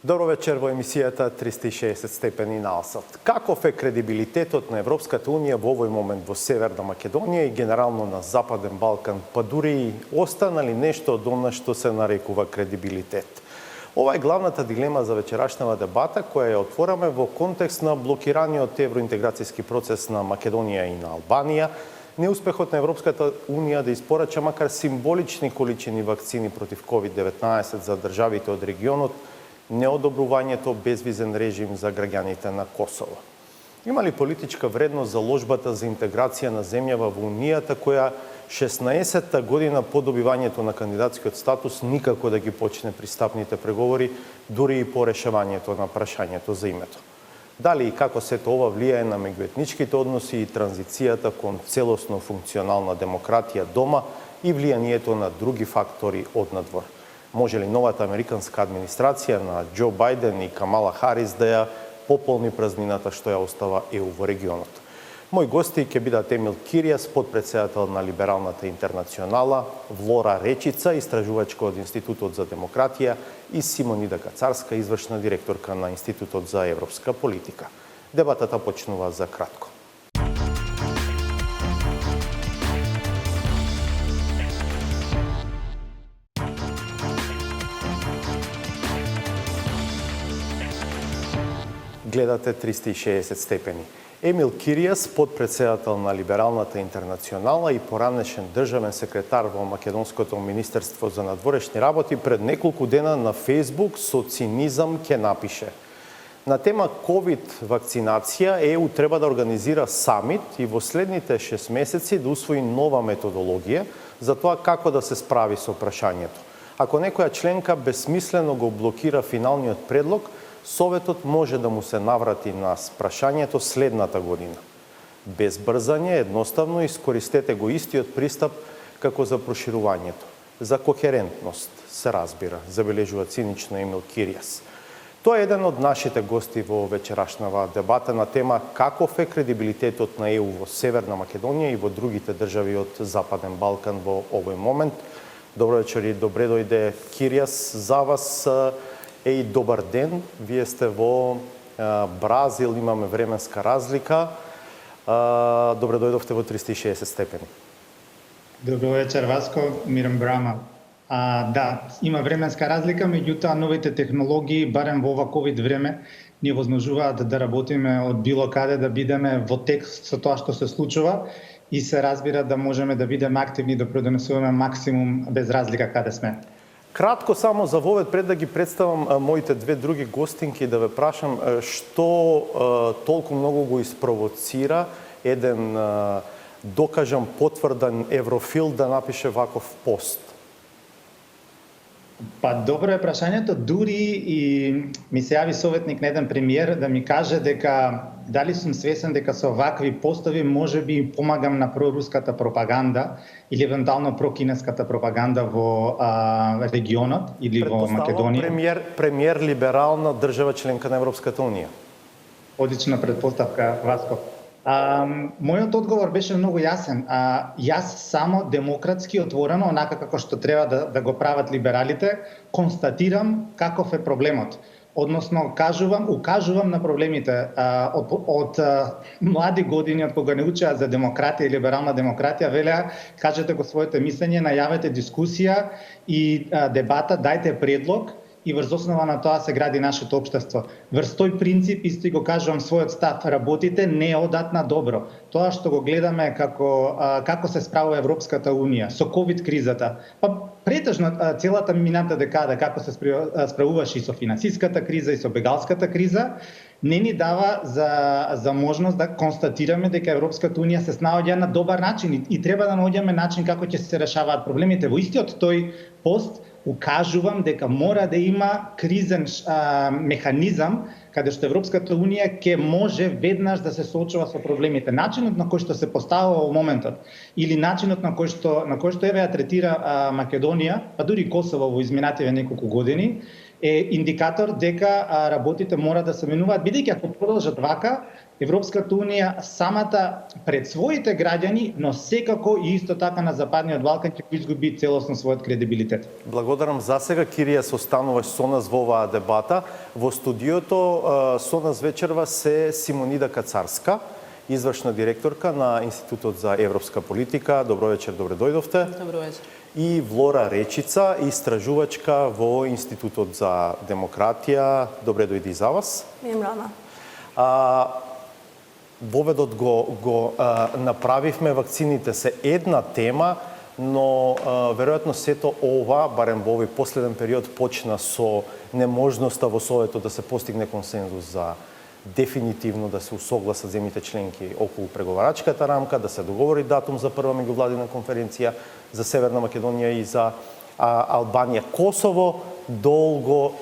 Добро вечер во емисијата 360 степени наосад. Каков е кредибилитетот на Европската Унија во овој момент во Северна Македонија и генерално на Западен Балкан, па дури и останали нешто од она што се нарекува кредибилитет? Ова е главната дилема за вечерашнава дебата, која ја отвораме во контекст на блокираниот евроинтеграцијски процес на Македонија и на Албанија, неуспехот на Европската Унија да испорача макар символични количини вакцини против COVID-19 за државите од регионот, неодобрувањето безвизен режим за граѓаните на Косово. Има ли политичка вредност заложбата за интеграција на земјава во Унијата, која 16-та година по добивањето на кандидатскиот статус никако да ги почне пристапните преговори, дури и по решавањето на прашањето за името? Дали и како сето ова влијае на меѓуетничките односи и транзицијата кон целосно функционална демократија дома и влијанието на други фактори однадвор? Може ли новата американска администрација на Џо Бајден и Камала Харис да ја пополни празнината што ја остава ЕУ во регионот? Мои гости ќе бидат Емил Киријас, подпредседател на Либералната интернационала, Влора Речица, истражувачка од Институтот за демократија, и Симонида Кацарска, извршна директорка на Институтот за европска политика. Дебатата почнува за кратко. Гледате 360 степени. Емил Киријас, подпредседател на Либералната интернационала и поранешен државен секретар во Македонското министерство за надворешни работи, пред неколку дена на Фејсбук со цинизам ќе напише: на тема ковид вакцинација ЕУ треба да организира самит и во следните 6 месеци да усвои нова методологија за тоа како да се справи со прашањето. Ако некоја членка безсмислено го блокира финалниот предлог, Советот може да му се наврати на прашањето следната година. Без брзање, едноставно искористете го истиот пристап како за проширувањето. За кохерентност, се разбира, забележува цинично Емил Киријас. Тоа е еден од нашите гости во вечерашнава дебата на тема каков е кредибилитетот на ЕУ во Северна Македонија и во другите држави од Западен Балкан во овој момент. Добро вечер и добре дојде Киријас. За вас и добар ден. Вие сте во Бразил, имаме временска разлика. Добре дојдовте во 360 степени. Добро вечер, Васко, Мирам Брама. Да, има временска разлика, меѓутоа новите технологии, барем во ова ковид време, ни возможуваат да работиме од било каде, да бидеме во текст со тоа што се случува и се разбира да можеме да бидеме активни, да продонесуваме максимум без разлика каде сме. Кратко само за вовед, пред да ги представам моите две други гостинки, да ве прашам што толку многу го испровоцира еден докажан потврден еврофил да напише ваков пост? Па добро е прашањето, дури и ми се јави советник на еден премиер да ми каже дека дали сум свесен дека со вакви постови можеби помагам на проруската пропаганда или евентуално прокинеската пропаганда во регионот или во Македонија. Премиер либерална држава членка на Европската Унија. Одлична предпоставка, Васко. Мојот одговор беше многу јасен. Јас само демократски отворено, онака како што треба да го прават либералите, констатирам каков е проблемот. Односно, укажувам на проблемите од млади години, од кога не учеа за демократија и либерална демократија, велеа, кажете го своите мислење, најавете дискусија и дебата, дајте предлог, и врз основа на тоа се гради нашето општество. Врз тој принцип исто и го кажувам својот став, работите не одат на добро. Тоа што го гледаме како се справува Европската Унија со ковид кризата, па претежно целата мината декада како се справуваше и со финансиската криза и со бегалската криза, не ни дава за можност да констатираме дека Европската Унија се снаоѓа на добар начин и треба да наоѓаме начин како ќе се решаваат проблемите. Во истиот тој пост укажувам дека мора да има кризен механизам каде што Европската Унија ќе може веднаш да се соочува со проблемите. Начинот на кој што се поставува во моментот или начинот на кој што еве ја третира Македонија, па дури Косово во изминативе неколку години, е индикатор дека работите мора да се менуваат, бидејќи ако продолжат вака, Европската унија самата пред своите граѓани, но секако и исто така на Западниот Балкан ќе изгуби целосно својот кредибилитет. Благодарам за сега. Кирија, се остануваш со нас во оваа дебата. Во студиото со нас вечерва се Симонида Кацарска, извршна директорка на Институтот за европска политика. Добро вечер, добре дојдовте. Добро вечер. И Влора Речица, истражувачка во Институтот за демократија. Добре дојди за вас. Мијем рана. Воведот го направивме, вакцините се една тема, но веројатно сето ова, барем во овој последен период, почна со неможноста во Советот да се постигне консензус за дефинитивно да се усогласат земјите членки околу преговарачката рамка, да се договори датум за прва меѓувладина конференција за Северна Македонија и за Албанија. Косово долго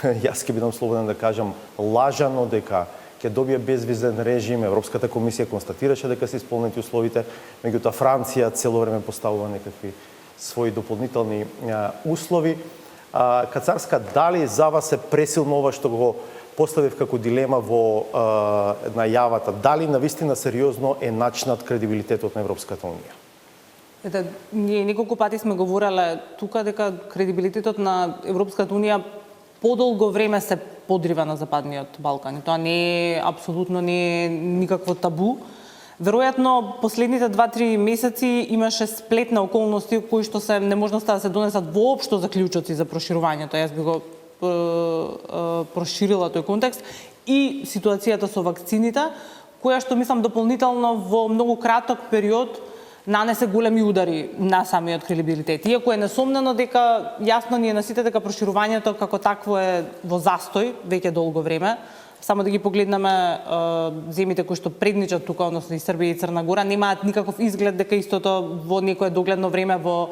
јас ќе бидам слободен да кажам, лажано дека ќе добие безвизен режим. Европската комисија констатираше дека се исполнети условите, меѓутоа Франција цело време поставува некакви своји дополнителни услови. Кацарска, дали за вас е пресилно ова што го поставив како дилема во најавата? Дали навистина сериозно е начинат кредибилитетот на Европската унија? Ние неколку пати сме говореле тука дека кредибилитетот на Европската унија подолго време се подрива на Западниот Балкан. И тоа не е апсолутно не е никакво табу. Веројатно последните 2-3 месеци имаше сплет на околности кои што се неможноста да се донесат воопшто заклучоци за проширувањето. Јас би го проширила тој контекст и ситуацијата со вакцините, која што мислам дополнително во многу краток период нанесе големи удари на самиот кредибилитет. Иако е несомнено дека јасно ни е на сите дека проширувањето како такво е во застој веќе долго време. Само да ги погледнеме земјите кои што предничат тука, односно и Србија и Црна Гора, немаат никаков изглед дека истото во некое догледно време во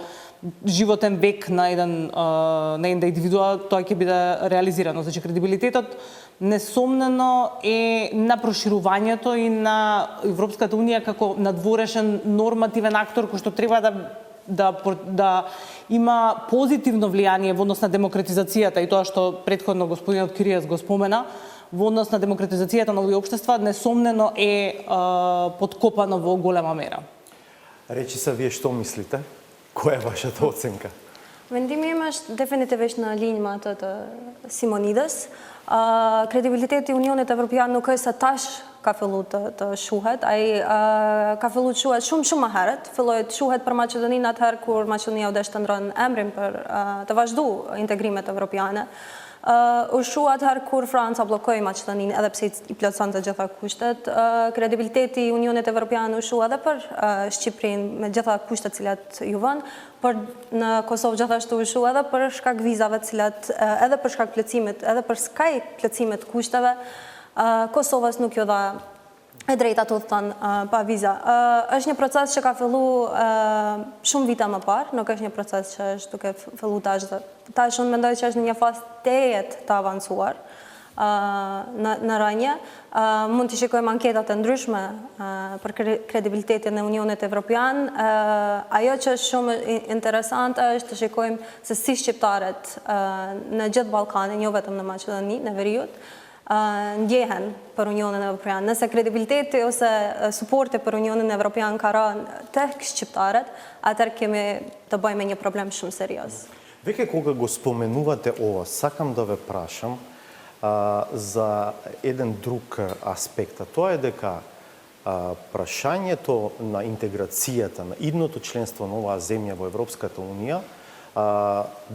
животен век на една индивидуа тоа ќе биде реализирано. Значи кредибилитетот несомнено е на проширувањето и на Европската унија како надворешен нормативен актор кој што треба да има позитивно влијание во однос на демократизацијата и тоа што претходно господинот Киријас го спомена, во однос на демократизацијата на овие општества, несомнено е подкопано во голема мера. Речи се, вие што мислите? Која е вашата оценка? Vendimi im është definitivisht në linjë me atë të Simonides. Kredibiliteti i Unionit Evropian nuk është se tash ka fillu të shuhet, ai ka fillu të shuhet shumë më herët. Filloi të shuhet për Maqedoninë atëherë kur Maqedonia u dështëndron emrin për të vazhdu integrimet evropiane. U shu atëherë kur Franca bllokoi Maqedoninë edhe pse i plotson të gjitha kushtet. Kredibiliteti i Unionit Evropian u shu edhe për Shqipërinë me gjitha kushtet cilat ju vën, por në Kosovë gjithashtu u shu edhe për shkak vizave cilat edhe për shkak plotësimit, edhe për skaj plotësimit kushteve, Kosovës nuk ju dha e drejta të thënë pa viza. Është një proces që ka fillu shumë vite më parë, nuk është një proces që është duke fillu tash. Tash unë mendoj që është në një fazë tejet të avancuar në rënje. Mund të shikojmë anketat e ndryshme për kredibilitetin e Unionit Evropian. Ajo që është shumë interesante është të shikojmë se si shqiptarët në gjithë Ballkanin, jo vetëm në Maqedoni, në veriut, ndjehen për Unionin Evropian. Nëse kredibiliteti ose suporti për Unionin Evropian ka rënë tek shqiptarët, atëherë kemi të bëjmë me një problem shumë serioz. Веќе кога го споменувате ова, сакам да ве прашам за еден друг аспект. Тоа е дека прашањето на интеграцијата, на идното членство на оваа земја во Европската унија,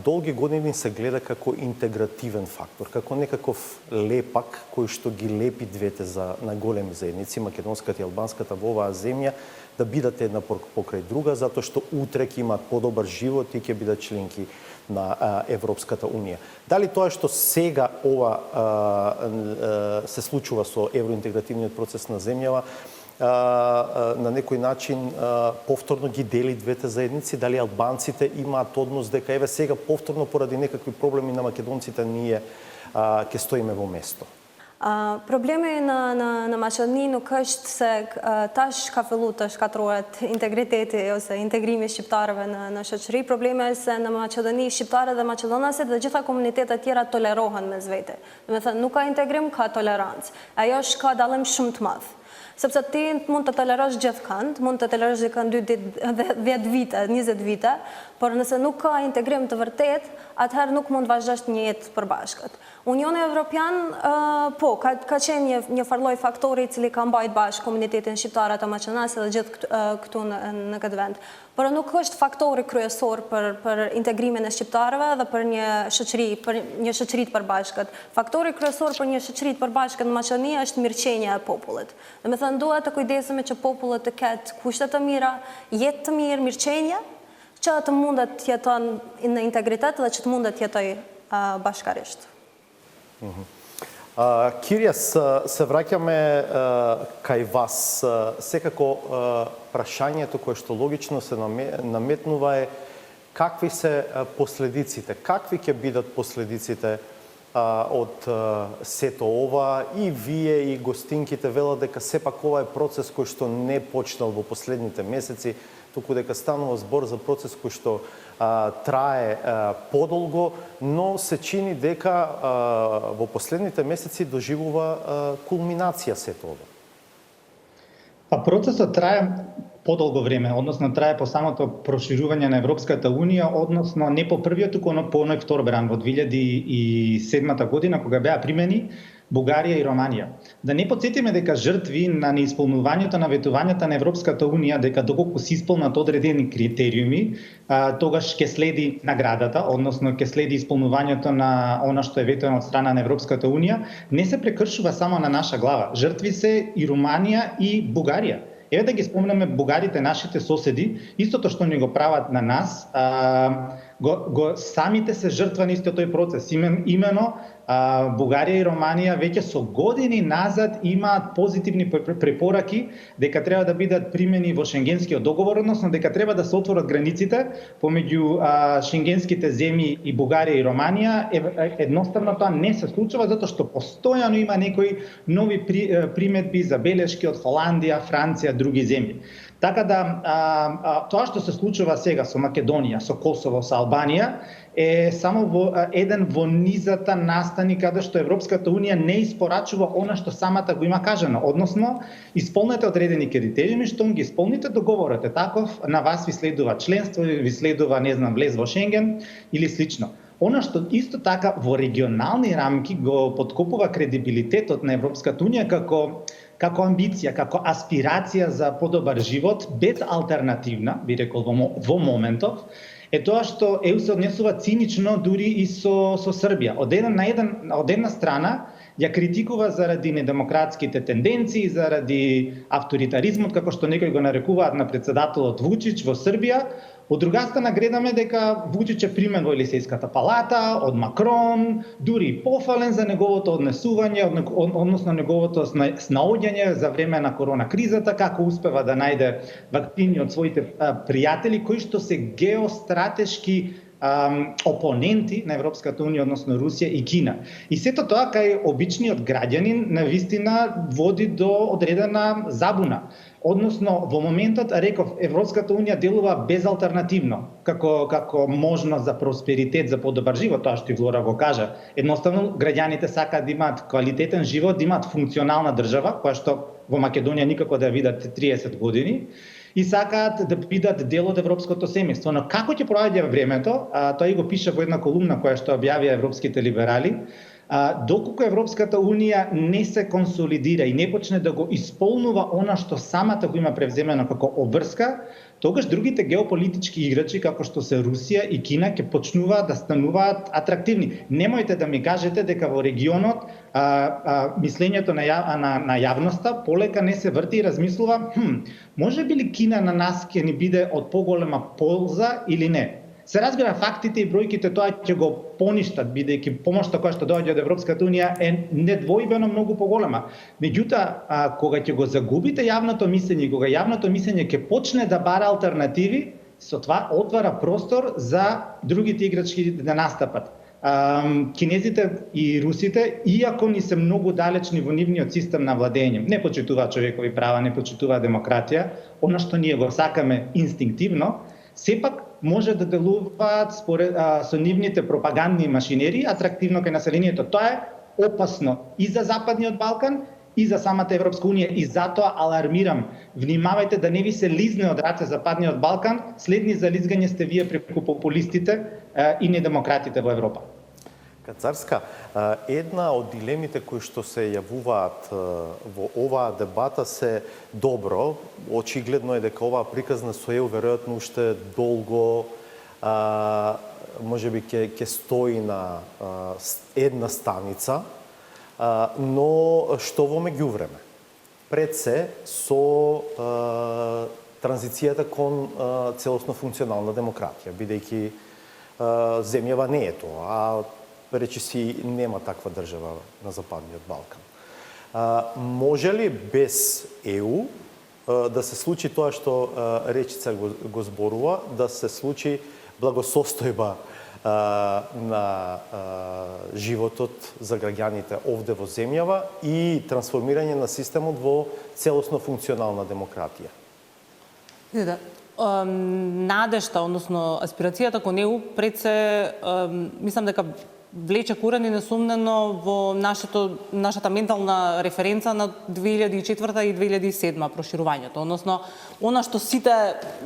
долги години се гледа како интегративен фактор, како некаков лепак кој што ги лепи двете на големи заедници, македонската и албанската во оваа земја, да бидат една покрај друга, затоа што утре ќе имаат подобар живот и ќе бидат членки на Европската унија. Дали тоа што сега ова се случува со евроинтегративниот процес на земјава, на некој начин повторно ги дели двете заедници? Дали албанците имаат однос дека еве сега повторно поради некакви проблеми на македонците ние ќе стоиме во место? Problemi në Maqedoni nuk është se tash ka fillu të shkatrohet integriteti ose integrimi shqiptarëve në shoqëri. Problemi është se në Maqedoni shqiptarët dhe maqedonasit dhe gjitha komunitetet tjera tolerohen mes vete. Do të thënë, nuk ka integrim, ka tolerancë. Ajo është ka dallim shumë të madh. Sepse ti mund të tolerosh gjithkund, mund të tolerosh dikënd 10 vite, 20 vite, por nëse nuk ka integrim të vërtet, atëherë nuk mund vazhdosh një jetë përbashkët. Unioni Evropian, po, ka qenë një farloj faktori cili ka mbajt bashkë komunitetin shqiptar të Maqedonisë dhe gjithë këtu në këtë vend. Por nuk është faktori kryesor për integrimin e shqiptarëve dhe për një shoqëri të përbashkët. Faktori kryesor për një shoqëri të përbashkët në Maqedoni është mirëqenia e popullit. Do të thënë, duhet të kujdesemi që popullit të ketë kushte të mira, jetë të mirë, mirëqenie, që të mundet të jeton në integritet dhe që të mundet të jetoj bashkarisht. Кирија, се враќаме кај вас. Секако прашањето кое што логично се наметнува е какви се последиците, какви ќе бидат последиците од сето ова, и вие и гостинките велат дека сепак ова е процес кој што не почнал во последните месеци, туку дека станува збор за процес кој што трае подолго, но се чини дека во последните месеци доживува кулминација сето ова. Процесот трае подолго време, односно трае по самото проширување на Европската Унија, односно не по првиот, туку по оној втор бран во 2007 година, кога беа примени Бугарија и Романија. Да не подсетиме дека жртви на неисполнувањето на ветувањата на Европската Унија, дека доколку се исполнат одредени критериуми, тогаш ќе следи наградата, односно ќе следи исполнувањето на она што е ветувано од страна на Европската Унија, не се прекршува само на наша глава. Жртви се и Руманија и Бугарија. Еве да ги спомнеме бугарите, нашите соседи, истото што ни го прават на нас, самите се жртва на истиот тој процес. Имено Бугарија и Романија веќе со години назад имаат позитивни препораки дека треба да бидат примени во Шенгенскиот договор, односно дека треба да се отворат границите помеѓу шенгенските земји и Бугарија и Романија. Едноставно тоа не се случува затоа што постојано има некои нови приметби, забелешки од Холандија, Франција, други земји. Така да тоа што се случува сега со Македонија, со Косово, со Албанија е само еден во низата настани каде што Европската Унија не испорачува она што самата го има кажано, односно исполнете одредени критериуми, што ги исполните, договорот е таков, на вас ви следува членство, ви следува, не знам, влез во Шенген или слично. Она што исто така во регионални рамки го подкопува кредибилитетот на Европската Унија како амбиција, како аспирација за подобар живот, безалтернативна, би рекол во моментов, е тоа што ЕУ се однесува цинично дури и со Србија. Од една страна ја критикува заради недемократските тенденции, заради авторитаризмот, како што некои го нарекуваат на председателот Вучич во Србија. Од друга страна гледаме дека Вучич е примен во Елисејската палата, од Макрон, дури и пофален за неговото однесување, односно неговото снаоѓање за време на корона кризата, како успева да најде вакцини од своите пријатели кои што се геостратешки опоненти на Европската Унија, односно Русија и Кина. И сето тоа кај обичниот граѓанин навистина води до одредена забуна. Односно, во моментот, реков, Европската Унија делува безалтернативно, како можност за просперитет, за подобар живот, тоа што и Влора го кажа. Едноставно, граѓаните сакаат да имаат квалитетен живот, да имаат функционална држава, која што во Македонија никако да ја видат 30 години, и сакаат да бидат дел од европското семејство. Но како ќе проаѓа времето, тоа и го пише во една колумна која што објавија европските либерали, доколку Европската Унија не се консолидира и не почне да го исполнува она што самата го има превземено како обврска, тогаш другите геополитички играчи, како што се Русија и Кина, ќе почнуваат да стануваат атрактивни. Немојте да ми кажете дека во регионот мислењето на јавноста полека не се врти и размислува, може би ли Кина на нас ќе ни биде од поголема полза или не? Се разбира, фактите и бројките тоа ќе го поништат, бидејќи помошта која што доаѓа од Европската Унија е недвојбено многу поголема. Меѓутоа, кога ќе го загубите јавното мислење, кога јавното мислење ќе почне да бара алтернативи, со тоа отвара простор за другите играчки да настапат. кинезите и русите, иако ни се многу далечни во нивниот систем на владење, не почитуваат човекови права, не почитуваат демократија, она што ние го сакаме инстинктивно, сепак може да делуваат со нивните пропагандни машинери атрактивно кај населението. Тоа е опасно и за Западниот Балкан, и за самата Европска Унија, и затоа алармирам. Внимавајте да не ви се лизне од раце Западниот Балкан, следни за лизгање сте вие преку популистите и недемократите во Европа. Кацарска, една од дилемите кои што се јавуваат во оваа дебата се добро. Очигледно е дека оваа приказна со ЕУ веројатно уште долго можеби ќе стои на една станица, но што во меѓувреме? Пред се со транзицијата кон целосно функционална демократија, бидејќи земјава не е тоа, а речиси нема таква држава на Западниот Балкан. Може ли без ЕУ да се случи тоа што речица го зборува, да се случи благосостојба на животот за граѓаните овде во земјава и трансформирање на системот во целосно функционална демократија? Надежта, односно аспирацијата кон ЕУ пред се, мислам дека влече корени несумнено во нашата ментална референца на 2004 и 2007 проширувањето, односно она што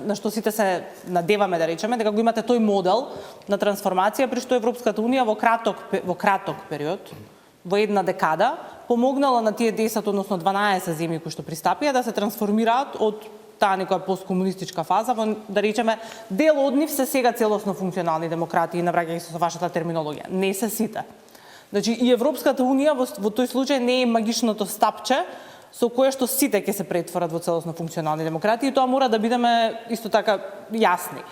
на што сите се надеваме да речеме, дека го имате тој модел на трансформација при што Европската Унија во краток период, во една декада, помогнала на тие 10, односно 12 земји кои што пристапија да се трансформираат од таа некоја посткомунистичка фаза, во, да речеме, дел од нив се сега целосно функционални демократии, навраќајќи се со вашата терминологија. Не се сите. Значи, и Европската Унија во тој случај не е магичното стапче со кое што сите ќе се претворат во целосно функционални демократии, и тоа мора да бидеме исто така јасни.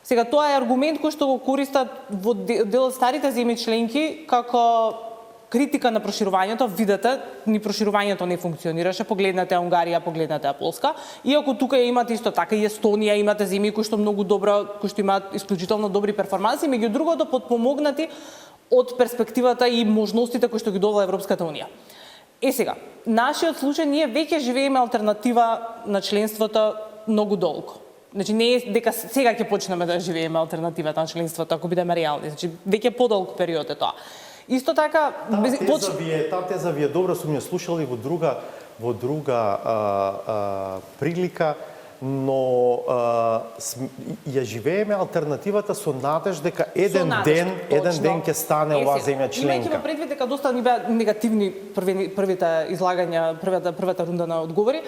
Сега, тоа е аргумент кој што го користат во дел од старите земји членки како критика на проширувањето. Видете, ни проширувањето не функционираше, погледнете Унгарија, погледнете Полска, иако тука имате исто така и Естонија, имате земји кои што многу добро, кои што имаат исклучително добри перформанси, меѓу другото потпомогнати од перспективата и можностите кои што ги дава Европската Унија. Сега, нашиот случај, ние веќе живееме алтернатива на членството многу долго. Значи, не е дека сега ќе почнеме да живееме алтернативата на членството, ако бидеме реални. Значи, веќе подолг период е тоа. Исто така, таа теза ви е добра, сум ја слушал и во друга прилика, но ја живееме алтернативата со надеж дека еден ден ќе стане оваа земја членка. Имајќи предвид дека доста ни беа негативни првите излагања, првата рунда на одговори,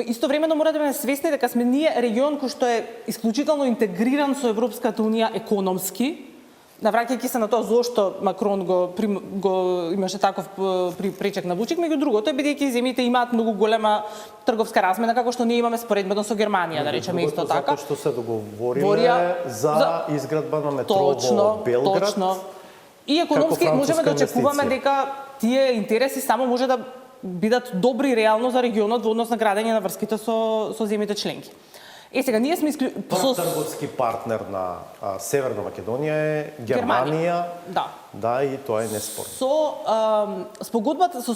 истовремено мора да бидеме свесни дека сме ние регион кој што е исклучително интегриран со Европската Унија економски, навраќајќи се на тоа зошто Макрон го имаше таков пречек на Вучик, меѓу другото е бидејќи земјите имаат многу голема трговска размена, како што ние имаме споредбено со Германија, да речеме исто така. Затоа што се договориле за изградба на метро во Белград. Точно. И економски можеме да очекуваме дека тие интереси само може да бидат добри реално за регионот во однос на градење на врските со земјите членки. Сега, ние сме трговски партнер на Северна Македонија е Германија. Да, и тоа е неспорно. Со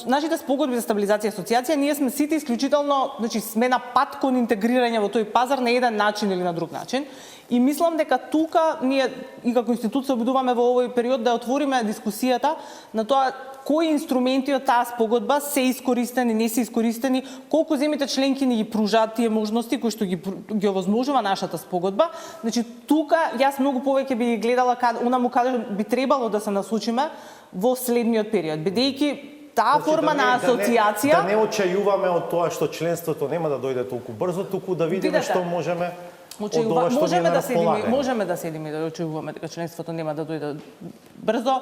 нашите спогодби за стабилизација и асоциација, ние сме сите исклучително, значи сме на пат кон интегрирање во тој пазар на еден начин или на друг начин. И мислам дека тука ние и како институција обидуваме во овој период да отвориме дискусијата на тоа кои инструменти од таа спогодба се искористени, не се искористени, колку земјите членки ни ги пружаат тие можности кои што ги овозможува нашата спогодба. Значи тука јас многу повеќе би гледала онаму каде би требало да се насочиме во следниот период, бидејќи таа форма на асоциација да не очајуваме од тоа што членството нема да дојде толку брзо, туку да видиме што можеме. Можеме да седиме и да очекуваме дека членството нема да дојде брзо.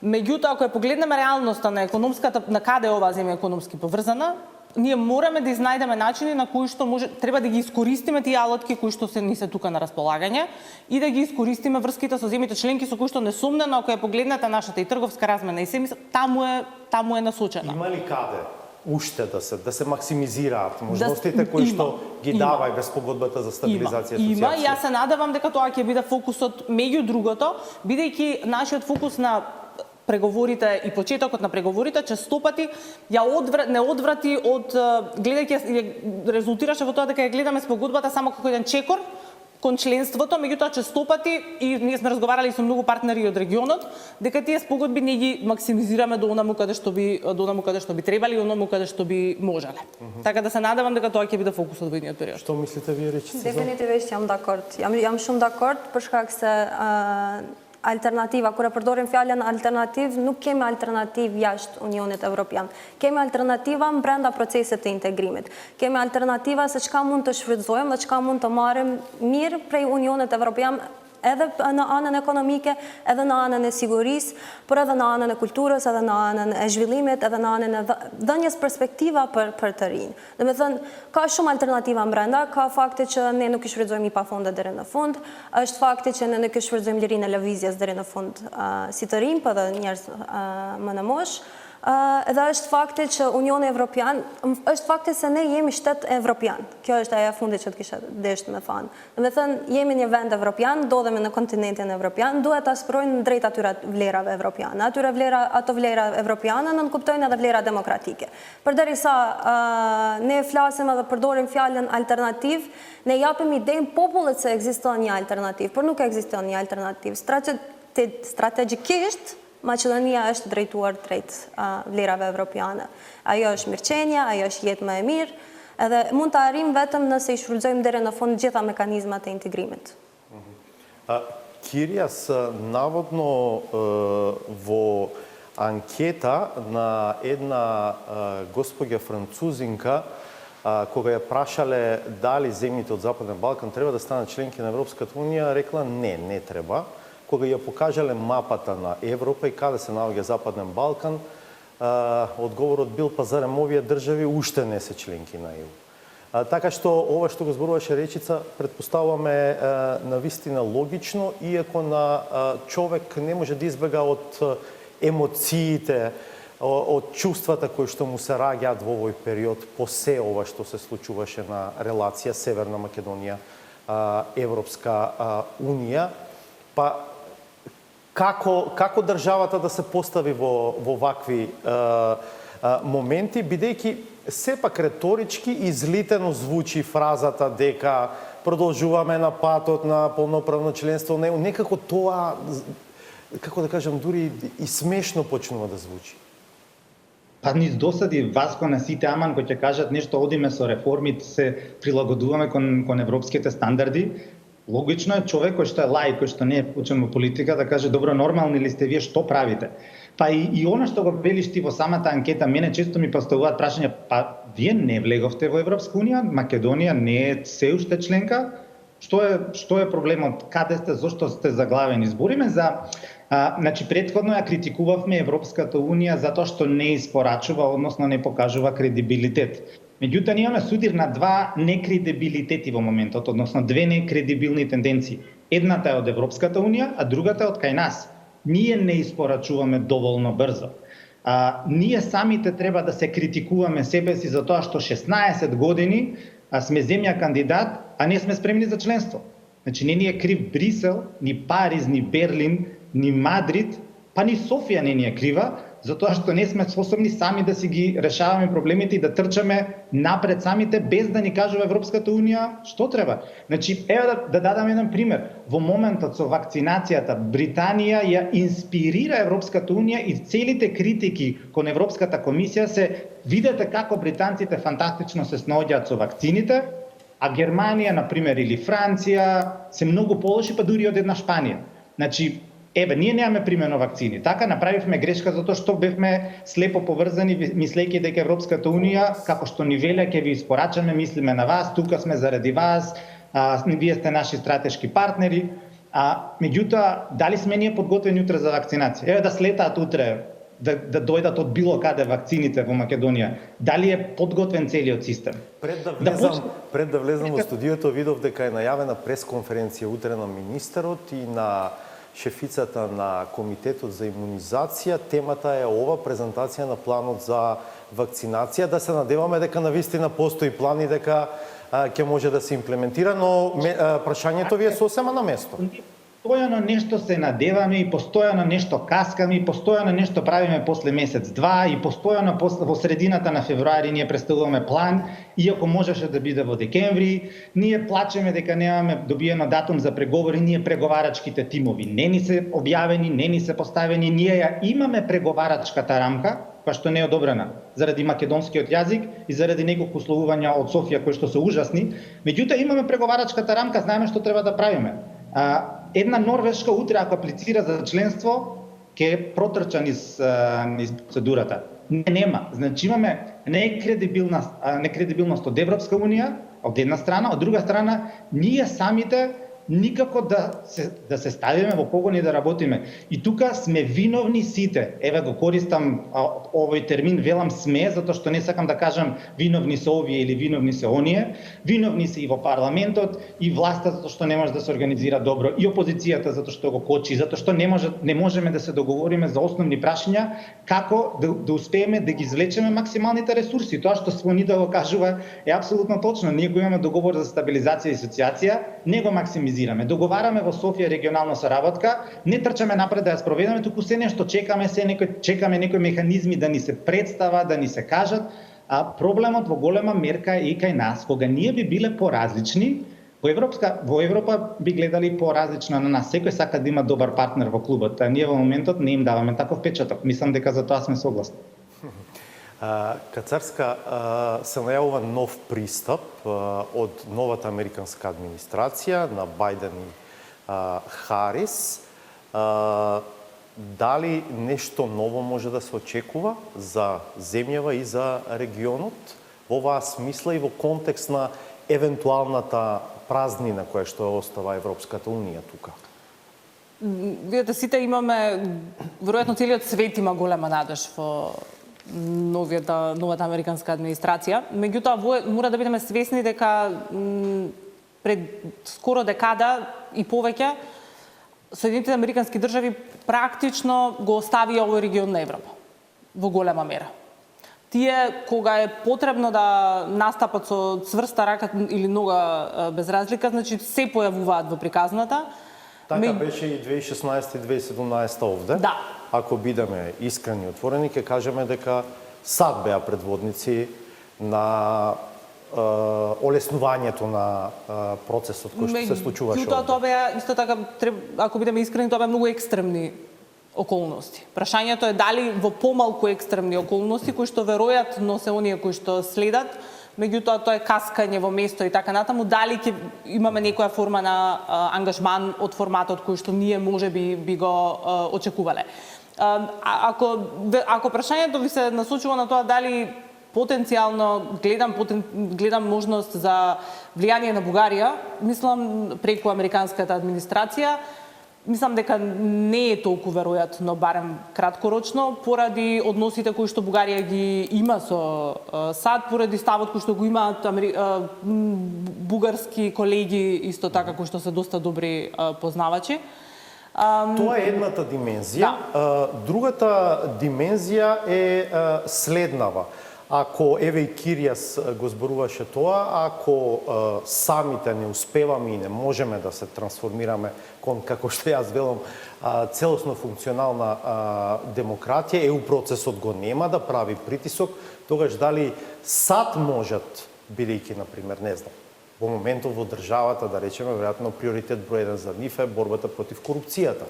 Меѓутоа, ако ја погледнеме реалноста на економската, на каде е оваа земја економски поврзана, ние мораме да изнајдеме начини на кои што треба да ги искористиме тие алатки кои што ни се тука на располагање и да ги искористиме врските со земјите членки со кои што несумнено, ако ја погледнете нашата и трговска размена и се таму е насочена. Има ли каде уште да се максимизираат можностите кои што ги дава и без спогодбата за стабилизација и асоциација? Има, и јас се надевам дека тоа ќе биде фокусот, меѓу другото, бидејќи нашиот фокус на преговорите и почетокот на преговорите често пати не одврати од гледајќи резултираше во тоа дека ја гледаме спогодбата само како еден чекор кон членството, меѓутоа често пати и ние сме разговарали со многу партнери од регионот дека тие спогодби не ги максимизираме до онаму каде што би требали и онаму каде што би можеле. Така да се надевам дека тоа ќе биде фокусот во идниот период. Што мислите вие, Речица? Дефинитивно јам дакорд. Јам шум дакорд për shkak se alternativa, kur e përdorim fjalën alternativ, nuk kemi alternativ jashtë Unionit Evropian. Kemi alternativa brenda procesit të integrimit. Kemi alternativa se çka mund të shfrytëzojmë dhe çka mund të marrim mirë prej Unionit Evropian, edhe në anën ekonomike, edhe në anën e sigurisë, por edhe në anën e kulturës, edhe në anën e zhvillimit, edhe në anën e dhënies perspektiva për të rinj. Do të thënë, ka shumë alternativa brenda, ka fakti që ne nuk i shfrytëzojmë IPA-fondet deri në fund, është fakti që ne nuk i shfrytëzojmë lirinë e lëvizjes deri në fund si të rinj, por edhe njerëz më në moshë. Edhe është fakti që Unioni Evropian, është fakti se ne jemi shtet evropian. Kjo është ajo fundi që të kisha deshur me thënë. Do të thënë, jemi një vend evropian, ndodhemi në kontinentin evropian, duhet ta sprojmë drejt atyre vlerave evropiane. Ato vlera evropiane nënkuptojnë edhe vlera demokratike. Përderisa ne flasim edhe përdorim fjalën alternativ, ne japim idenë popullit se ekziston një alternativ, por nuk ekziston një alternativ. Strategjikisht Maqedonia është drejtuar drejt vlerave evropiane. Ajo është mirëqenia, ajo është jetë më e mirë, edhe mund të arrijmë vetëm nëse i shfrytëzojmë deri në fund gjitha mekanizmat e integrimit. Киријас, наводно во анкета на една госпоѓа французинка, кога ја прашале дали земјите од Западен Балкан треба да станат членки на Европската Унија, рекла не треба. Кога ја покажале мапата на Европа и каде се наоѓа Западен Балкан, одговорот бил па зарем овие држави уште не се членки на ЕУ. Така што ова што го зборуваше Речица, предпоставуваме навистина логично, иако на човек не може да избега од емоциите, од чувствата кои што му се раѓаат во овој период по се ова што се случуваше на релација Северна Македонија Европска Унија. Па како државата да се постави во вакви моменти, бидејќи сепак реторички излитено звучи фразата дека продолжуваме на патот на полноправно членство, некако тоа, како да кажам, дури и смешно почнува да звучи. Па низ досади Васко на сите аман кои ќе кажат нешто одиме со реформите, се прилагодуваме кон европските стандарди. Логично е човек кој што е лаик, кој што не е вклучен во политика, да каже добро, нормални ли сте вие, што правите? Па и она што го велиш ти во самата анкета, мене често ми поставуваат прашања, па вие не влеговте во Европска унија, Македонија не е се уште членка, што е проблемот, каде сте, зошто сте заглавени? Збориме за значи претходно ја критикувавме Европската унија затоа што не испорачува, односно не покажува кредибилитет. Меѓутоа, ние имаме судир на два некредибилитети во моментот, односно две некредибилни тенденции. Едната е од Европската унија, а другата е од кај нас. Ние не испорачуваме доволно брзо. Ние самите треба да се критикуваме себе си за тоа што 16 години сме земја кандидат, а не сме спремни за членство. Значи, не ни е крив Брисел, ни Париз, ни Берлин, ни Мадрид, па ни Софија не ни е крива, затоа што не сме способни сами да си ги решаваме проблемите и да трчаме напред самите, без да ни кажува Европската унија што треба. Значи, еве да дадам еден пример. Во моментот со вакцинацијата, Британија ја инспирира Европската унија и целите критики кон Европската комисија се видете како британците фантастично се снаоѓаат со вакцините, а Германија, например, или Франција се многу полоши, па дури од една Шпанија. Значи, еве, ние немаме примено вакцини. Така направивме грешка затоа што бевме слепо поврзани, мислејќи дека Европската унија, како што ни веле, ќе ви испорачаме, мислиме на вас, тука сме заради вас, вие сте наши стратешки партнери. Меѓутоа, дали сме ние подготвени утре за вакцинација? Еве да слетаат утре, да дојдат од било каде вакцините во Македонија. Дали е подготвен целиот систем? Пред да влезам во студиото, видов дека е најавена пресконференција утре на министерот и на шефицата на Комитетот за имунизација. Темата е ова, презентација на планот за вакцинација. Да се надеваме дека навистина постои план и дека ќе може да се имплементира, но прашањето ви е сосема на место. постојано нешто се надеваме и постојано нешто каскаме и постојано нешто правиме после месец-два и постојано во средината на февруари ние представуваме план, иако можеше да биде во декември, ние плачеме дека немаме добиено датум за преговори, ние преговарачките тимови не ни се објавени, не ни се поставени, ние ја имаме преговарачката рамка, која што не е одобрена заради македонскиот јазик и заради неколку условувања од Софија кои што се ужасни, меѓутоа имаме преговарачката рамка, знаеме што треба да правиме. Една Норвешка утре ако аплицира за членство, ќе протрча низ процедурата. Нема. Значи имаме некредибилност од Европска унија, од една страна, од друга страна, ние самите никако да се ставиме во погон и да работиме. И тука сме виновни сите. Еве го користам овој термин, велам сме, затоа што не сакам да кажам виновни се овие или виновни се оние. Виновни се и во парламентот, и власта затоа што не може да се организира добро, и опозицијата затоа што го кочи, затоа што не можеме да се договориме за основни прашања како да успееме да ги извлечеме максималните ресурси. Тоа што Свонида го кажува е апсолутно точно. Ние го имаме договор за стабилизација и асоциација, не го максимизираме. Договараме во Софија регионална соработка, не трчаме напред да ја спроведеме, туку се нешто чекаме, чекаме некои механизми да ни се представат, да ни се кажат, а проблемот во голема мерка е и кај нас. Кога ние би биле поразлични, во Европа би гледали поразлично на нас. Секој сака да има добар партнер во клубот, а ние во моментот не им даваме таков печаток. Мислам дека за тоа сме согласни. Кацарска, се најавува нов пристап од новата американска администрација на Бајден и Харис. Дали нешто ново може да се очекува за земјава и за регионот во оваа смисла и во контекст на евентуалната празнина која што остава Европската унија тука? Видете, сите имаме, веројатно целиот свет има голема надеж во новата американска администрација. Меѓутоа, мора да бидеме свесни дека пред скоро декада и повеќе Соединетите американски држави практично го оставија овој регион на Европа во голема мера. Тие, кога е потребно да настапат со цврста рака или нога без разлика, значи се појавуваат во приказната. Така беше и 2016 и 2017 овде. Да. Ако бидеме искрени и отворени, ќе кажеме дека САД беа предводници на олеснувањето на процесот кој што се случуваше овде. Тоа беа исто така, ако бидеме искрени, тоа беа многу екстремни околности. Прашањето е дали во помалку екстремни околности, кои што веројатно се оние кои што следат, меѓутоа тоа е каскање во место и така натаму, дали ќе имаме некоја форма на ангажман од форматот кој што ние можеби би го очекувале. Ако прашањето ви се насочува на тоа дали потенцијално гледам можност за влијание на Бугарија, мислам преку американската администрација, мислам дека не е толку веројатно, барем краткорочно, поради односите кои што Бугарија ги има со САД, поради ставот кој што го имаат бугарски колеги исто така кои што се доста добри познавачи. Тоа е едната димензија. Да. Другата димензија е следнава. Ако еве и Киријас го зборуваше тоа, ако самите не успеваме и не можеме да се трансформираме кон, како што јас велам, целосно функционална демократија, ЕУ процесот го нема да прави притисок, тогаш дали САД можат, бидејќи, например, не знам, во моментот во државата, да речеме, веројатно приоритет број 1 за нив е борбата против корупцијата.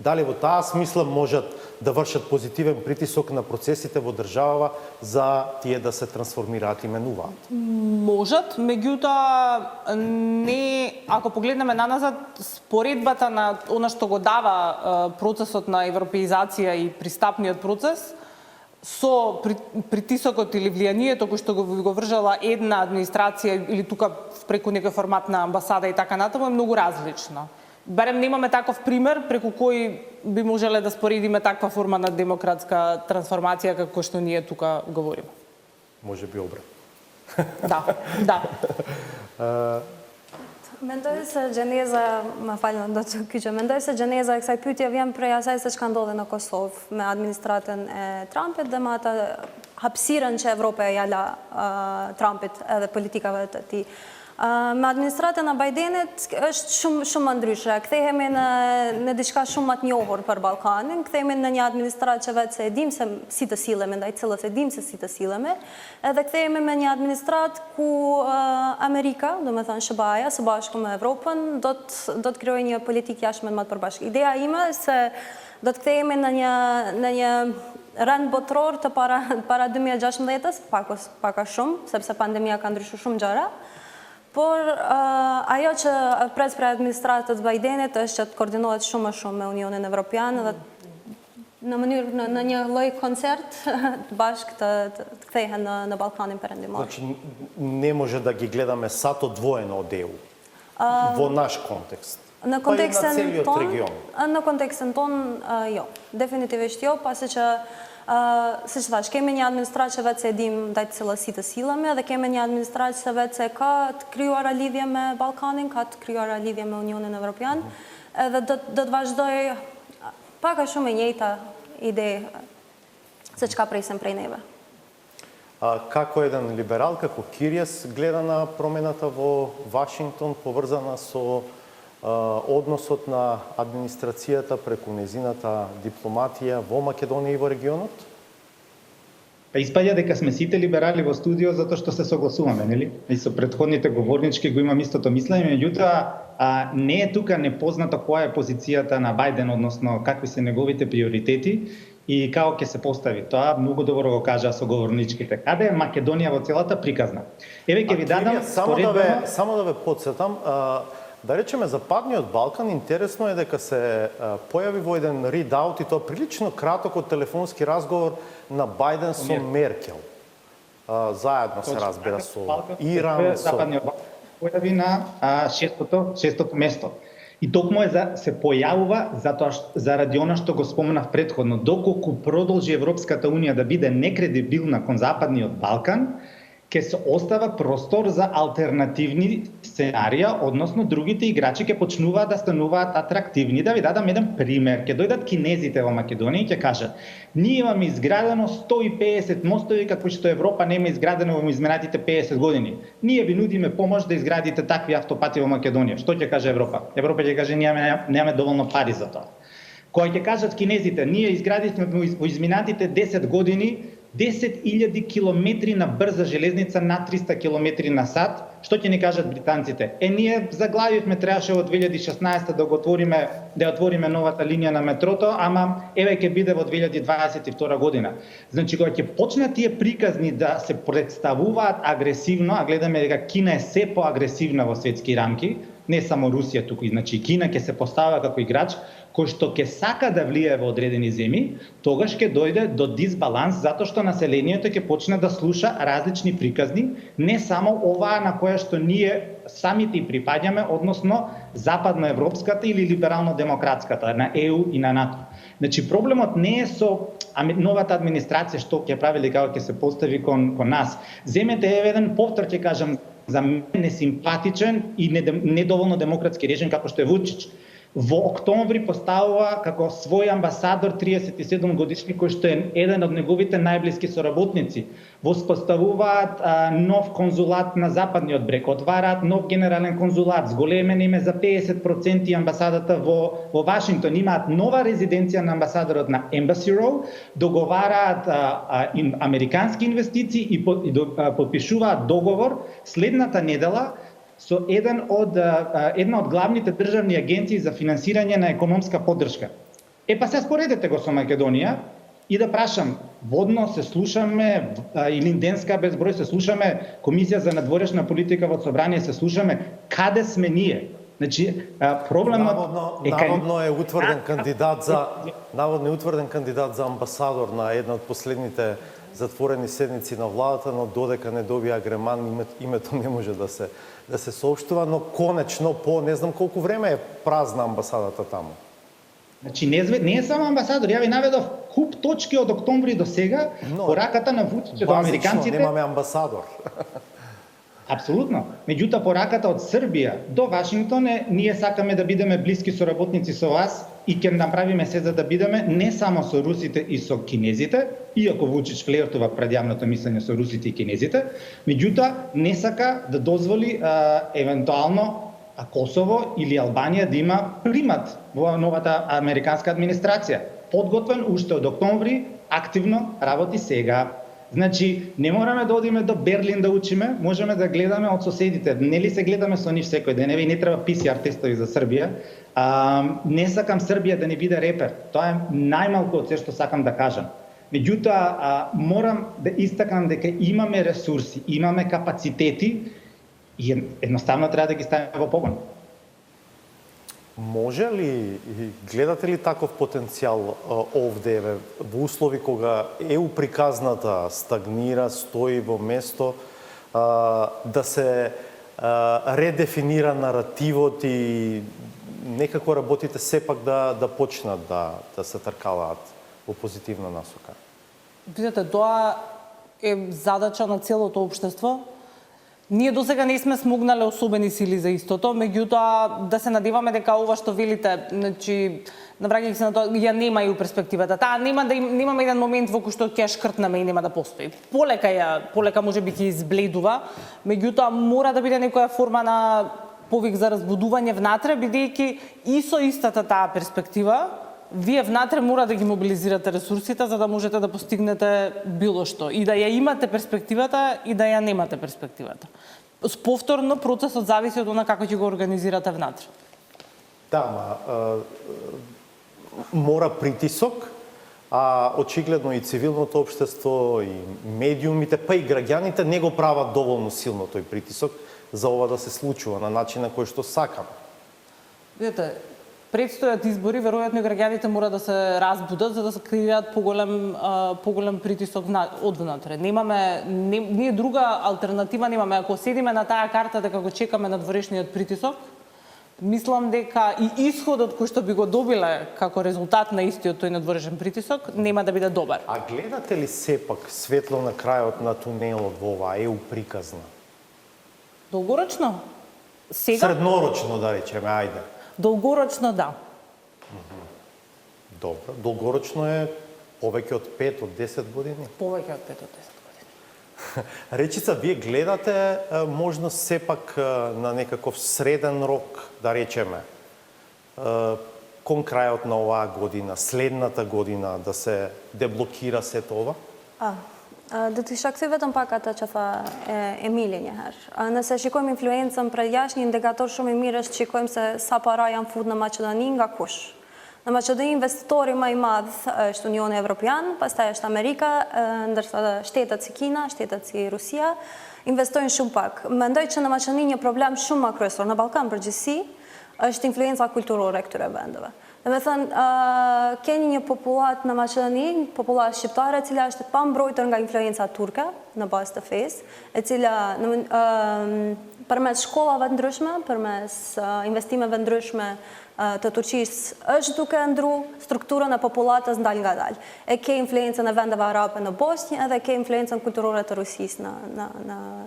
Дали во таа смисла можат да вршат позитивен притисок на процесите во држава за тие да се трансформираат и менуваат? Можат, меѓутоа не, ако погледнеме наназад, споредбата на она што го дава процесот на европеизација и пристапниот процес со притисокот или влијанието кој што го вржала една администрација или тука преку некој формат на амбасада и така натаму е многу различно. Барем немаме таков пример преку кој би можеле да споредиме таква форма на демократска трансформација како што ние тука говориме. Може би обрат. Да. Mendoj se gjeneza, më falë, do të kyçë, mendoj se gjeneza e kësaj pyetje vjen prej asaj se çka ndodhi në Kosovë me administratën e Trumpit dhe me atë hapësirën që Evropa ja la Trumpit edhe politikave të tij. Me administratën e Bajdenit është shumë më ndryshe. Kthehemi në diçka shumë më të njohur për Ballkanin, kthehemi në një administratë që vetë se e dim se si të sillemi, ndaj cilës e dim se si të sillemi, edhe kthehemi me një administratë ku Amerika, domethënë SBA-ja, së bashku me Evropën, do të krijojë një politikë jashtëme më të përbashkët. Ideja ime është se do të kthehemi në një rend botëror të para 2016-s, pak a shumë, sepse pandemia ka ndryshuar shumë gjëra. Por ajo që pres për administratës Bajdenit është që të koordinohet shumë më shumë me Unionin Evropian dhe në një lloj koncert bashkë të kthehen në Ballkanin Perëndimor. Значи не може да ги гледаме сато двоено од ЕУ во наш контекст. Në kontekstin ton, jo. Definitivisht jo, pasi që siç thash, kemi një administratë që vetë se e dim ndaj të cilës si të sillemi dhe kemi një administratë që vetë se ka të krijuar lidhje me Ballkanin, ka të krijuar lidhje me Unionin Evropian, edhe do të vazhdoj pak a shumë e njëjta ide se çka presim prej neve. Како еден либерал, како Киријас, гледа на промената во Вашингтон поврзана со односот на администрацијата преку незината дипломатија во Македонија и во регионот? Па испаѓа дека сме сите либерали во студио затоа што се согласуваме, нели? И со претходните говорнички го имам истото мислење, меѓутоа не е тука непознато која е позицијата на Бајден, односно какви се неговите приоритети и како ќе се постави. Тоа многу добро го кажа соговорничките. Каде е Македонија во целата приказна? Еве ќе ви дадам само да ве потсетам, да речеме Западниот Балкан, интересно е дека се појави во еден readout и тоа прилично краток од телефонски разговор на Бајден со Меркел. Заедно се разбира со Иран, со Западниот Балкан појави на шестото место. И токму се појавува заради она што го споменав претходно, доколку продолжи Европската унија да биде некредибилна кон Западниот Балкан, ќе се остава простор за алтернативни сценарија, односно другите играчи ќе почнуваат да стануваат атрактивни. Да ви дадам еден пример. Ќе дојдат кинезите во Македонија и ќе кажат: ние имаме изградено 150 мостови какви што Европа нема изградено во изминатите 50 години. Ние ви нудиме помош да изградите такви автопати во Македонија. Што ќе каже Европа? Европа ќе каже: немаме доволно пари за тоа. Кога ќе кажат кинезите: ние изградивме во изминатите 10 години 10.000 километри на брза железница над 300 километри на сат, што ќе ни кажат британците? Ние заглавивме, требаше во 2016 да отвориме новата линија на метрото, ама еве ќе биде во 2022 година. Значи, кога ќе почнат тие приказни да се представуваат агресивно, а гледаме дека Кина е се поагресивна во светски рамки, не само Русија туку, значи Кина ќе се поставя како играч кој што ќе сака да влие во одредени земји, тогаш ќе дојде до дисбаланс затоа што населението ќе почне да слуша различни приказни, не само оваа на која што ние самите и припаѓаме, односно западноевропската или либерално-демократската, на ЕУ и на НАТО. Значи проблемот не е со новата администрација што ќе прави или како ќе се постави кон нас. Земете еден повтор ќе кажам, за мен несимпатичен и недоволно демократски режим како што е Вучич. Во октомври поставува како свој амбасадор 37 годишни кој што е еден од неговите најблиски соработници. Воспоставуваат нов конзулат на Западниот брег, отвараат нов генерален конзулат, зголемен име за 50% амбасадата во Вашингтон, имаат нова резиденција на амбасадорот на Embassy Row, договараат американски инвестиции и подпишуваат договор следната недела со една од главните државни агенции за финансирање на економска поддршка. Па се споредете го со Македонија и да прашам, водно се слушаме, или денска безброј се слушаме, Комисија за надворешна политика во Собрание се слушаме, каде сме ние? Значи, проблемот наводно е утврден кандидат за амбасадор на една од последните затворени седници на владата, но додека не добија агреман, името не може да се соопштува, но конечно по не знам колку време е празна амбасадата таму. Значи не е само амбасадор, ја ви наведов куп точки од октомври до сега, пораката на Вучич до американците. Немаме амбасадор. Апсолутно. Меѓутоа, пораката од Србија до Вашингтон е ние сакаме да бидеме блиски соработници со вас и ќе направиме се за да бидеме не само со русите и со кинезите, иако Вучич флиртува пред јавното мислење со русите и кинезите, меѓутоа не сака да дозволи евентуално Косово или Албанија да има примат во новата американска администрација. Подготвен уште од октомври, активно работи сега. Значи, не мораме да одиме до Берлин да учиме, можеме да гледаме од соседите. Нели се гледаме со нив секој ден, и не треба PCR тестови за Србија. Не сакам Србија да не биде репер. Тоа е најмалку од се што сакам да кажам. Меѓутоа, морам да истакнам дека имаме ресурси, имаме капацитети и едноставно треба да ги ставиме во погон. Може ли, гледате ли таков потенцијал овде во услови кога ЕУ приказната стагнира, стои во место, да се редефинира наративот и некако работите сепак да почнат да се тркалаат во позитивна насока? Видете, тоа е задача на целото општество. Ние досега не сме смогнале особени сили за истото, меѓутоа да се надеваме дека ова што велите, значи навраќајќи се на тоа, ја нема и у перспективата. Таа немаме еден момент во кој што ќе шкртнеме и нема да постои. Полека можеби ќе избледува, меѓутоа мора да биде некоја форма на повик за разбудување внатре, бидејќи и со истата таа перспектива вие внатре мора да ги мобилизирате ресурсите за да можете да постигнете било што и да ја имате перспективата и да ја немате перспективата. Повторно процесот зависи од она како ќе го организирате внатре. Да, мора притисок, а очигледно и цивилното општество, и медиумите, па и граѓаните не го прават доволно силно тој притисок за ова да се случува на начин на кој што сакаме. Видете, предстојат избори, веројатно и граѓаните мора да се разбудат за да се креираат поголем притисок од внатре. Ние друга алтернатива немаме. Ако седиме на таа карта дека го чекаме надворешниот притисок, мислам дека и исходот кој што би го добиле како резултат на истиот тој надворешен притисок нема да биде добар. А гледате ли сепак светло на крајот на тунелот во оваа ЕУ приказна? Долгорочно? Сега? Среднорочно, да речеме, ајде. Долгорочно, да. Добро. Долгорочно е повеќе од 5 од 10 години? Повеќе од 5 од 10 години. Речица, вие гледате можност сепак на некаков среден рок, да речеме, кон крајот на оваа година, следната година, да се деблокира сето ова? Do të shakthej vetëm pak atë që tha Emili një herë. Nëse shikojmë influencën për jashtë, një indikator shumë i mirë është shikojmë se sa para janë fut në Maqedoni nga kush. Në Maqedoni investitori më i madh është Unioni Evropian, pastaj është Amerika, ndërsa shtetet si Kina, shtetet si Rusia investojnë shumë pak. Mendoj që në Maqedoni një problem shumë më kryesor në Ballkan përgjithësi është influenca kulturore këtyre vendeve. Dhe me thënë, keni një popullat në Maqedoni, popullat shqiptare, e cila është pa mbrojtur nga influenca turke në bazë të fesë, e cila përmes shkollave ndryshme, përmes investimeve ndryshme të Turqisë është duke ndru strukturën e popullatës ndal nga dal. E ke influencën e vendeve arabe në Bosnjë edhe ke influencën kulturore të Rusisë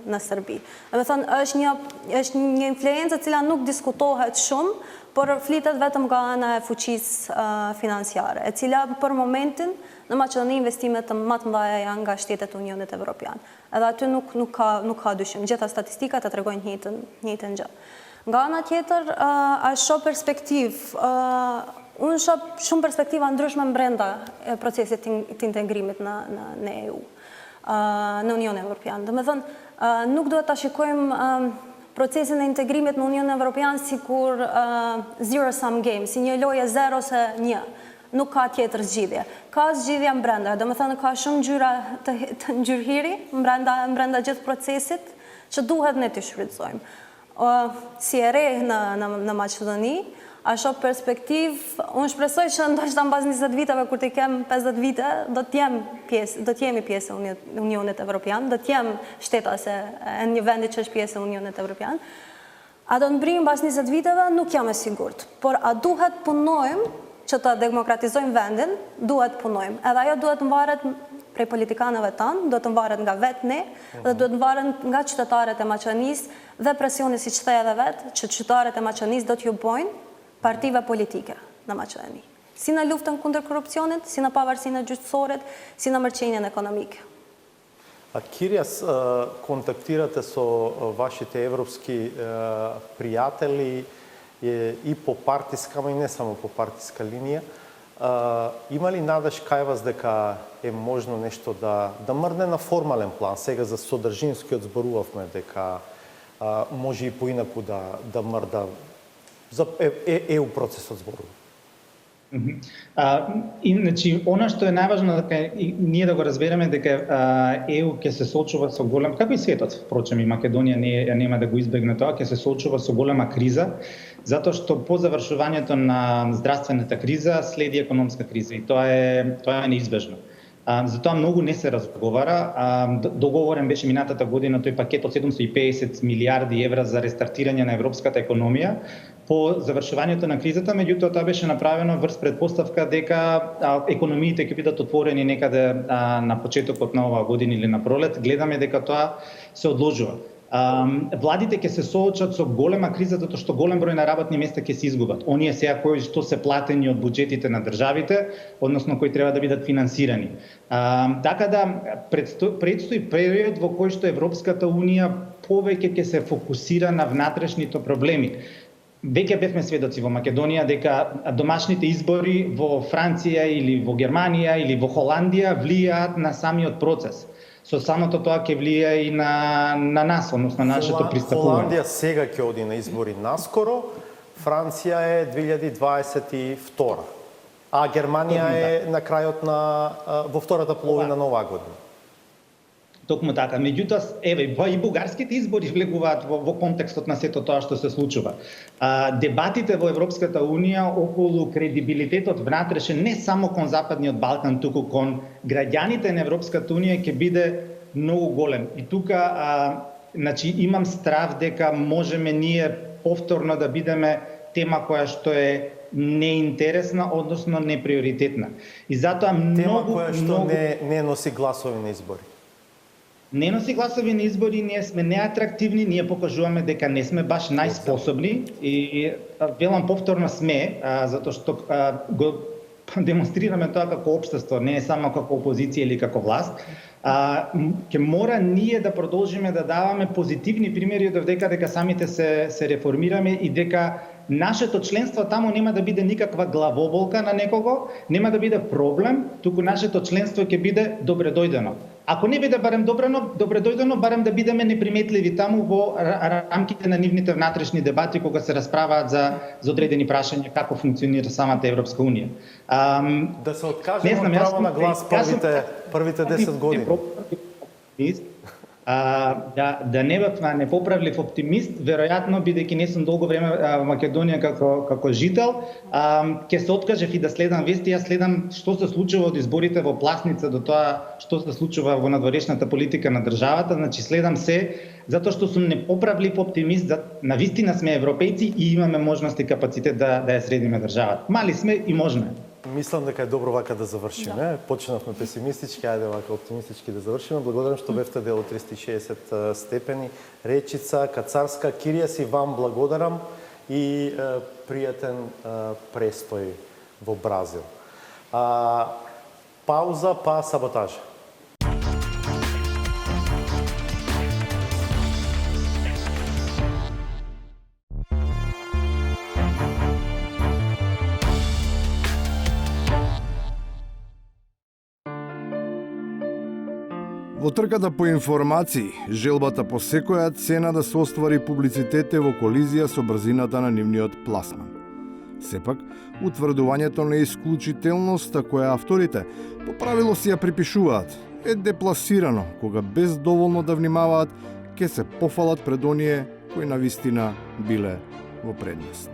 në Serbi. Dhe me thënë, është një influencë e cila nuk diskutohet shumë, por flitet vetëm nga ana e fuqisë financiare, e cila për momentin në Maqedoni investimet më të mëdha janë nga shtetet e Unionit Evropian. Edhe aty nuk ka dyshim, gjitha statistikat e tregojnë njëjtën gjë. Nga ana tjetër, a shoh perspektivë, unë shoh shumë perspektiva ndryshme brenda procesit të integrimit në EU, në Unionin Evropian. Domethënë, nuk duhet ta shikojmë procesin e integrimit në Unionin Evropian si kur zero sum game, si një lojë 0 ose 1. Nuk ka tjetër zgjidhje. Ka zgjidhja brenda, domethënë ka shumë ngjyra të ngjyrhiri brenda gjithë procesit që duhet ne të shfrytëzojmë. Si e re në Maqedoni, a shoh perspektivë, unë shpresoj që ndoshta mbas 20 viteve kur të kem 50 vite, do të jemi pjesë e Unionit Evropian, do të jem shtetase e një vendi që është pjesë e Unionit Evropian. A do të mbrijmë mbas 20 viteve, nuk jam e sigurt, por a duhet punojmë që të demokratizojmë vendin, duhet punojmë. Edhe ajo duhet mvaret prej politikanëve tanë, do të mvaret nga vetë ne, dhe do të mvaret nga qytetarët e Maqedonisë dhe presioni si që the edhe vetë, që qytetarët e Maqedonisë do t'ju bojnë partive politike në Maqedoni. Si në luftën kundër korrupsionit, si në pavarësinë e gjyqësorit, si në mërqenjen ekonomike. A Кирияс, контактирате со вашите европски пријатели и по партиска, ама и не само по партиска линија. Има ли надеж кај вас дека е можно нешто да мрне на формален план? Сега за содржинскиот зборувавме дека може и поинаку да мрда за ЕУ процесот зборува. Иначе, она што е најважно дека ние да го разбереме дека ЕУ ќе се соочува со голем, како и светот, впрочем и Македонија нема да го избегне тоа, ќе се соочува со голема криза, затоа што по завршувањето на здравствената криза следи економска криза и тоа е неизбежно. Затоа многу не се разговара. Договорен беше минатата година тој пакет од 750 милиарди евра за рестартирање на европската економија по завршувањето на кризата, меѓутоа тоа беше направено врз предпоставка дека економиите ќе бидат отворени некаде на почетокот на оваа година или на пролет. Гледаме дека тоа се одложува. Владите ќе се соочат со голема криза затоа што голем број на работни места ќе се изгубат. Оние сега кои што се платени од буџетите на државите, односно кои треба да бидат финансирани. Така да предстои период во кој што Европската унија повеќе ќе се фокусира на внатрешните проблеми. Веќе бевме сведоци во Македонија дека домашните избори во Франција или во Германија или во Холандија влијаат на самиот процес. Со самото тоа ќе влие и на нас, односно на нашето пристапување. Холандија сега ќе оди на избори наскоро, Франција е 2022, а Германија е на крајот во втората половина на оваа година. Токму така. Меѓутоа, еве, и бугарските избори влегуваат во контекстот на сето тоа што се случува. Дебатите во Европската унија околу кредибилитетот внатрешен не само кон Западниот Балкан, туку кон граѓаните на Европската унија ќе биде многу голем. И тука значи имам страв дека можеме ние повторно да бидеме тема која што е неинтересна, односно неприоритетна. И затоа тема која што не носи гласови на избори. Не носи гласови на избори, ние сме неатрактивни, ние покажуваме дека не сме баш најспособни и велам повторно сме, затоа што го демонстрираме тоа како општество, не само како опозиција или како власт. Ќе мора ние да продолжиме да даваме позитивни примери дека самите се реформираме и дека нашето членство таму нема да биде никаква главоболка на некого, нема да биде проблем, туку нашето членство ќе биде добре дојдено. Ако не биде барем добре дојдено, барем да бидеме неприметливи таму во рамките на нивните внатрешни дебати кога се расправаат за одредени прашања како функционира самата Европска унија. Да се откажеме од право на глас првите 10 години. Да не бев непоправлив оптимист, веројатно бидејќи не сум долго време во Македонија како жител, ќе се откажев и да следам вести. Јас следам што се случува од изборите во Пласница до тоа што се случува во надворешната политика на државата, значи следам се затоа што сум непоправлив оптимист, навистина сме европејци и имаме можност и капацитет да ја средиме државата. Мали сме и можеме. Мислам дека е добро вака да завршиме. Почнавме песимистички, ајде вака оптимистички да завршиме. Благодарам што бевте дел од 360 степени. Речица, Кацарска, Кирияс и вам благодарам и пријатен престој во Бразил. Пауза па саботажа. Во трката по информации, желбата по секоја цена да се оствари публицитет е во колизија со брзината на нивниот пласман. Сепак, утврдувањето на исклучителноста која авторите по правило си ја припишуваат е депласирано кога без доволно да внимаваат ќе се пофалат пред оние кои навистина биле во предност.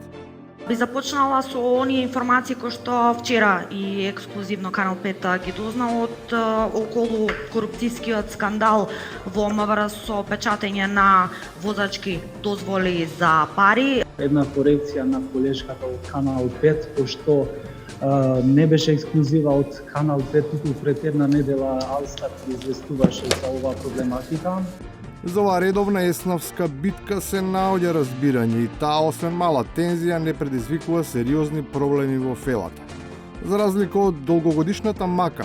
Би започнала со оние информации кои што вчера и ексклузивно Канал 5 ги дознал од околу корупцијскиот скандал во МВР со печатење на возачки дозволи за пари. Една корекција на колешката од Канал 5, кој што не беше ексклузива од Канал 5, туку пред една недела Алстат известуваше за оваа проблематика. За оваа редовна еснавска битка се наоѓа разбирање и таа освен мала тензија не предизвикува сериозни проблеми во фелата. За разлика од долгогодишната мака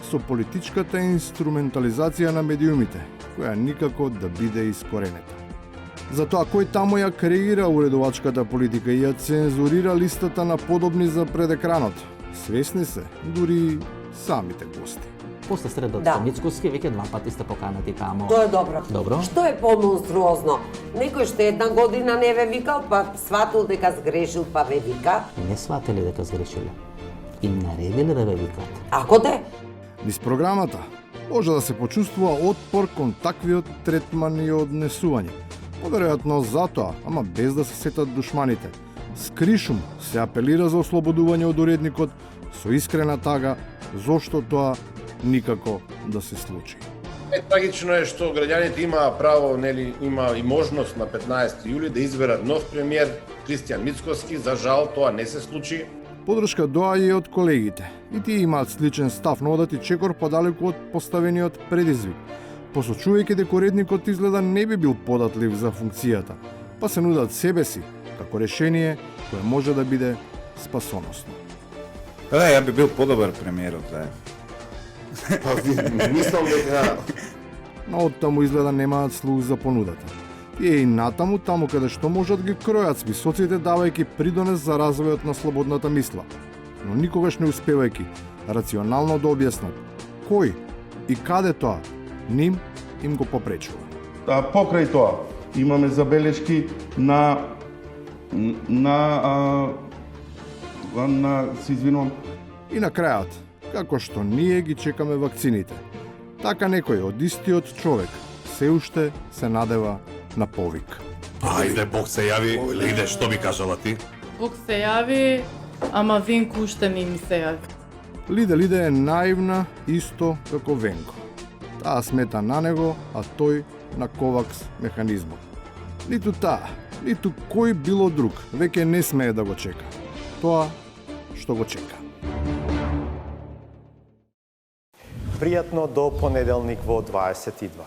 со политичката инструментализација на медиумите, која никако да биде искоренета. Затоа кој таму ја креира уредувачката политика и ја цензурира листата на подобни за пред екранот, свесни се дури самите гости. После средата со Мицкоски, веќе 2 пати сте поканати таму. Тоа е добро. Добро. Што е помонструозно? Некој што една година не ве викал, па сватил дека сгрешил, па ве вика. Не сватели дека сгрешиле. Им наредиле да ве викат. Ако те? Низ програмата може да се почувствува отпор кон таквиот третман и однесување. Поверојатно затоа, ама без да се сетат душманите. Скришум се апелира за ослободување од уредникот со искрена тага зошто тоа никако да се случи. Трагично е што граѓаните имаа право, нели, има и можност на 15 јули да изберат нов премиер Кристијан Мицкоски. За жал тоа не се случи. Подршка доаѓа и од колегите. И тие имаат сличен став, но одат и чекор подалеку од поставениот предизвик. Посочувајќи дека уредникот изгледа не би бил податлив за функцијата, па се нудат себе си како решение кое може да биде спасоносно. Ја би бил подобар премиерот, Па мислам дека Но оттаму изгледа немаат слух за понудата. Тие и натаму, таму каде што можат ги кројат списоците, давајќи придонес за развојот на слободната мисла, но никогаш не успевајќи рационално да објаснат кој и каде тоа ним им го попречува. Покрај тоа, имаме забелешки на се извинувам. И на крајот, како што ние ги чекаме вакцините, така некој од истиот човек се уште се надева на повик. Ајде, Бог се јави, Лиде, што би кажала ти? Бог се јави, ама Венко уште не ми се јави. Лиде е наивна исто како Венко. Таа смета на него, а тој на ковакс механизмот. Ниту таа, ниту кој било друг веќе не смее да го чека. Тоа што го чека. Пријатно до понеделник во 22.